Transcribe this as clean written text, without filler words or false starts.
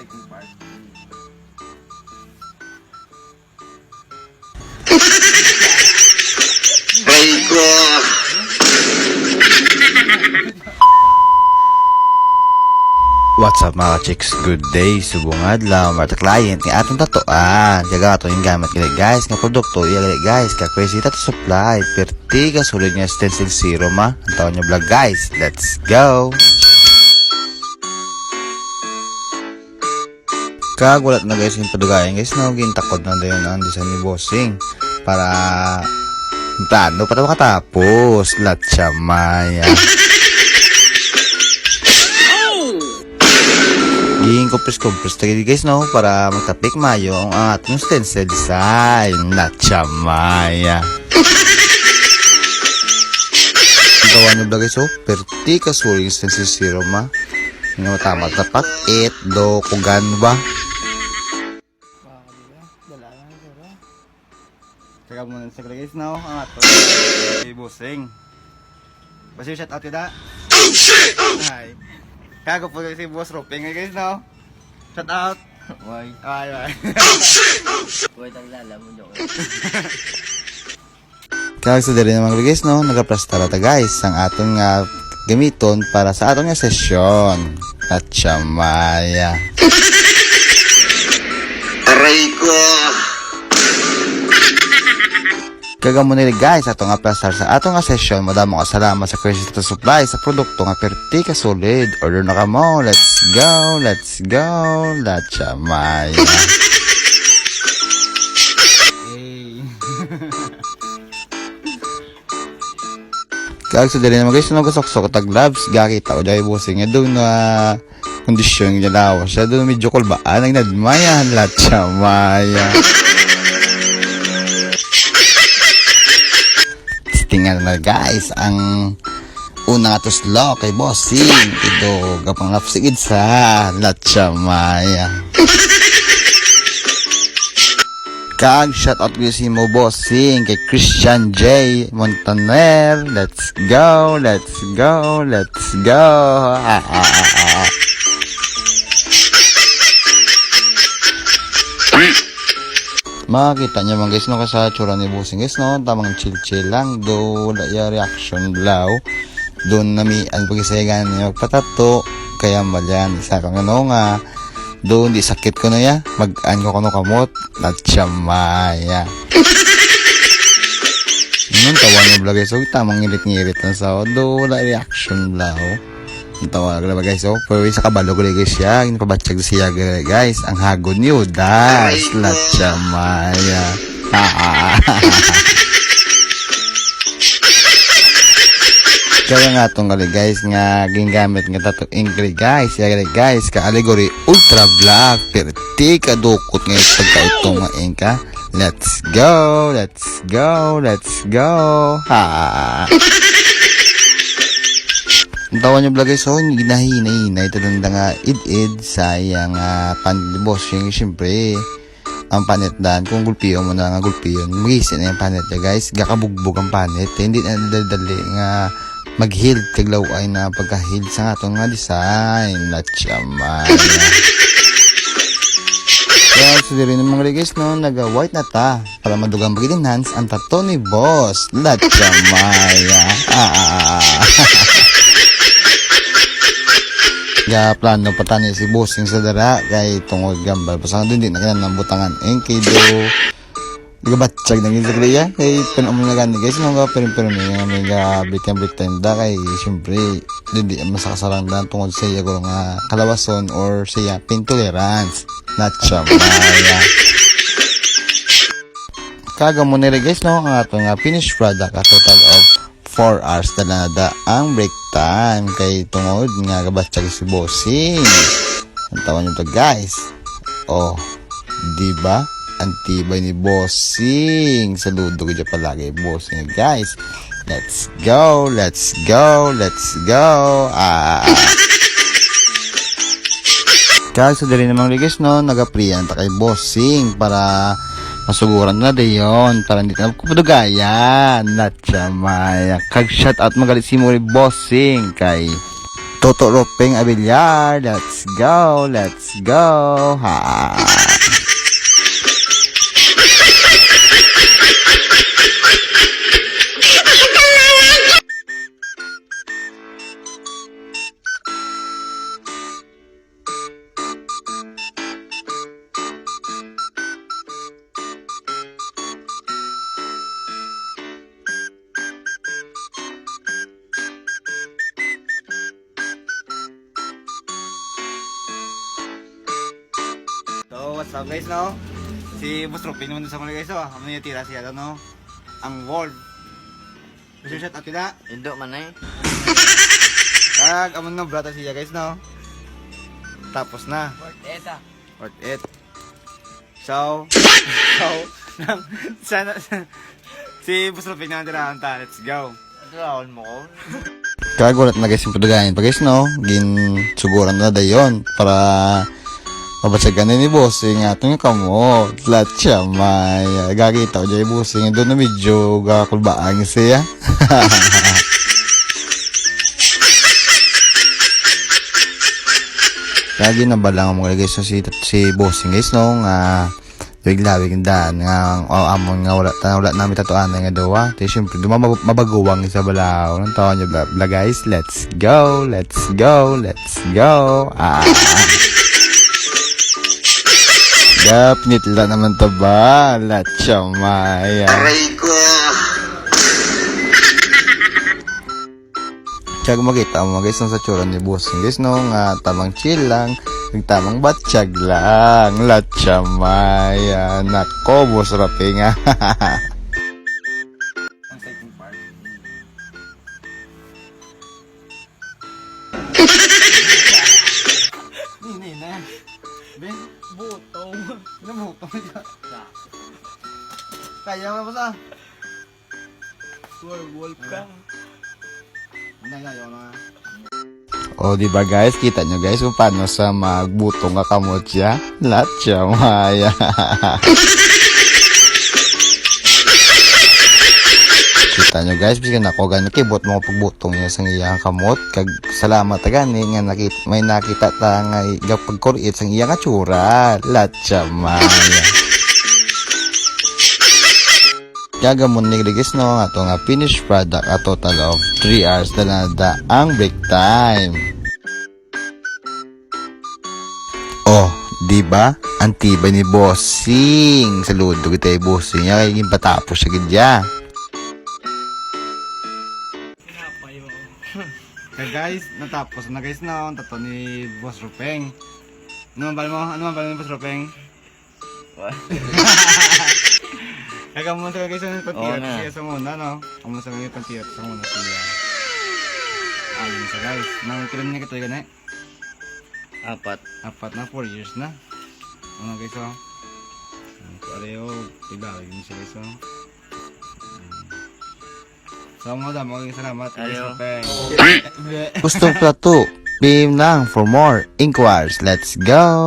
second part. Aiko! What's up mga chicks? Good day, subong adlaw, marta client nga atong tatuan. Kaga ato yung gamit gali guys, nga produkto iyagali guys, ka crazy tattoo supply, perti ka sulit nga stencil zero ma. Ang tawag nyo vlog guys, let's go! Kagulat na guys yung padugayan guys, no, gintakod na dayon ang design ni Bossing para plano para makatapos latsa maya. Giging kumpres tagi guys no para magtapik mayo ang atong stencil design latsa maya. Gawa nyo ba guys perti ka suling stencil zero ma nga matama tapat it do kugan ba. Kaya muna sa guys no ang atong si Bossing. Basta shout out yun. Oh shit! Hi. Kago po si Boss Roping guys no. Shout out. Why? Ay. Why taglala mo dyan? Kaya sa dali naman guys no, nagaplastara ta guys ang atong gamiton para sa atong sesyon. At maya. Aray ko! Kaga mo nila guys atong aplastar sa atong session. Madamo ka salamat sa Crazy Tattoo Supply sa produkto nga perti ka solid. Order na ka mo. Let's go. Let's go. Latsa maya. Kag sa dali naman guys, nagasoksok tag gloves, gakita ko dahil Bossing nga doon na kondisyon nga lawa siya doon medyo kulbaan ang nadmayan latsa maya. Tingnan na guys ang una nga tuslo kay Bossing ito gapang lapsigid sa latsa maya. Kag shout out ko si mo Bossing kay Christian J Montaner. Let's go, let's go, let's go. Makita niyo mga guys no sa tsura ni Bossing guys no, tamang chill lang do wala ya reaction blaw doon nami ang pagisayagan niya magpatato kaya malyan isa kang ano nga doon di sakit ko na ya mag-an ko kuno kamot latsa maya. Nung tawa niyo vlog guys so tamang ngilit-ngilit na sa do wala reaction blaw. Tawa ka ba guys so pero sa kabalo ko guys siya pabatsag siya guys ang hagod niyo das latsa maya. Kaya nga itong gali guys nga gingamit nga tattoo ink guys ya gali guys ka allegory ultra black perti ka dukot nga pagkaitong nga ink ha. Let's go, let's go, let's go. Ang tawa nyo vlog guys, so ginahinay ito lang nga id-id sayang panit boss yung siyempre ang panit dan kung gulpiyo mo na nga gulpiyon magisin na yung panit ya guys gakabugbog ang panit hindi na dali nga mag-heal kaglaw ay na pagka-heal sa nga itong nga design latsa maya. Kaya so rin ng mga guys no naga-white na ta para madugang pag-enhance ang tattoo ni boss latsa maya. Kaya plano patani si Bossing sa dara kay tungod gambal pasang doon din na kailangan butangan kay do gabatsag nang gizagriya kay pinamon na gani guys mga pero nga may bitin da kay siyempre hindi masakasalang dan tungod sa iya nga kalawason or sa iya intolerance latsa maya. Kaga mo nila guys no ang atong finished product a total of 4 hours na nada ang break time kay tungod nga gabatsag si Bossing. Ang tawa nyo to guys. Oh, diba? Ang tibay ni Bossing. Saludo ko dyan palagi Bossing guys. Let's go, let's go, let's go. Kaya sa dali namang guys no, nag-apriyan ta kay Bossing para masuguran na dayon para hindi na kupudugayan latsa maya. Kag shout out magalit si mo Bossing kay Toto Roping Abiliar. Let's go. Let's go. Ha. So, what's up guys, no? Si Boss Roping naman sa mga guys, oh. Ano yung tira siya, no? Ang Wolf. Gusto siya at pila? Indo man eh. Amon no, brata siya guys, no? Tapos na. Worth it. So, sana, si Boss Roping naman tirahan ta. Let's go. Drawon mo ko. Kagulat na guys yung padagayan pa guys, no? Ginsuguran na dayon para mabasyagan na ni bossing atong kamot. Lahat siya may gagitaw dyan yung bossing. Doon na medyo gakulbaan siya. Lagi na balang mga guys so, si bossing guys, no? Bigla-big daan nga amon nga wala namin tatuan nga dawa. Di syempre mabaguwang sa balaw. Nang tawag niyo bla guys. Let's go. Let's go. Let's go. Pinit lang naman to ba? Latsa maya. Aray ko. Tsag makita mo guys sa tsura ni bossing guys, no? Nga tamang chill lang. Tamang batsyag lang. Latsa maya. Nako, Boss Roping nga. Ang second part. Nini na. Ben, butong. Ano butong niya? Kaya mo ba sa? Wolf ka. Ayaw na. O, diba guys? Kita nyo guys kung paano sa magbutong kakamot siya? Latsa maya. Kita nyo guys, biskan ako gani kibot mo pagbutong niya sa iyang kamot. Kag salamat gani nga may nakita ta nga pagkurit sa iyang atsura. Latsa maya. Gagamon ni guys, no? Ato nga finished product a total of 3 hours na nada ang break time. Oh, di ba? Ang tibay ni bossing. Saludo kita yung bossing niya. Kaya patapos siya gidya. Kaya guys, natapos na guys, no? Ang tato ni Boss Roping. Ano man bala mo? Ano man bala ni Boss Roping? What? Kaya mo sa guys, ang Oo pantirap na. siya sa muna, no? Kamu sa ngayon pantirap sa muna siya. Ayun sa guys. Nang kilam niya kito gani? 4. Apat na, 4 years na. Ano guys, oh? Pareho, ibalik mo siya guys, oh. So, mo da, magiging salamat. Ayaw. Gustong plato. PM lang for more inquiries. Let's go.